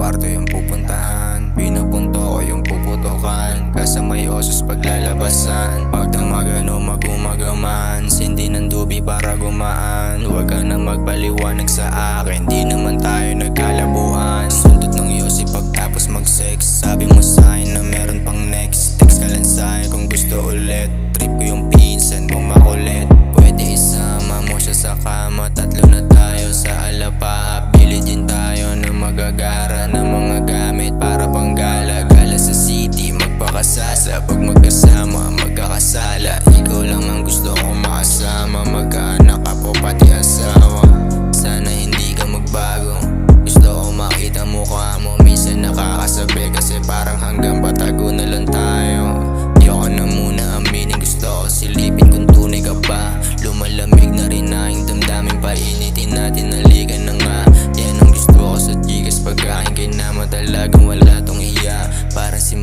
kwarto yung pupuntahan, pinupunto ko yung puputukan, kasamay osos paglalabasan. Magdamagan o magumagaman, sindi ng dubi para gumaan. Huwag ka na magpaliwanag sa akin, di naman tayo nagkalabuhan. Sundot ng yosi pagtapos mag-sex, sabi mo sa'kin na meron pang next. Text ka lang sa'kin kung gusto ulit, trip ko yung pinsan mo makulit. Pwede isama mo siya sa kama, tatlo na tayo sa alapa. Bili din tayo ng magagara ng mga gamit para panggala. Gala sa city, magpakasasa, pag magkasama, magkakasala. Ikaw lang ang gusto kong makasama, magkaanak ako pati asawa. Sana hindi ka magbago, gusto ko makita mukha mo. Minsan nakakasabi kasi parang hanggang patago na lang tayo. Di ako na muna aminin, gusto ko silipin kung tunay ka ba. Lumalamig na rin na yung damdamin, painitin natin, naligan na nga. Yan ang gusto ko sa Gcash, pagkain kay naman talagang wala tong iya. Para si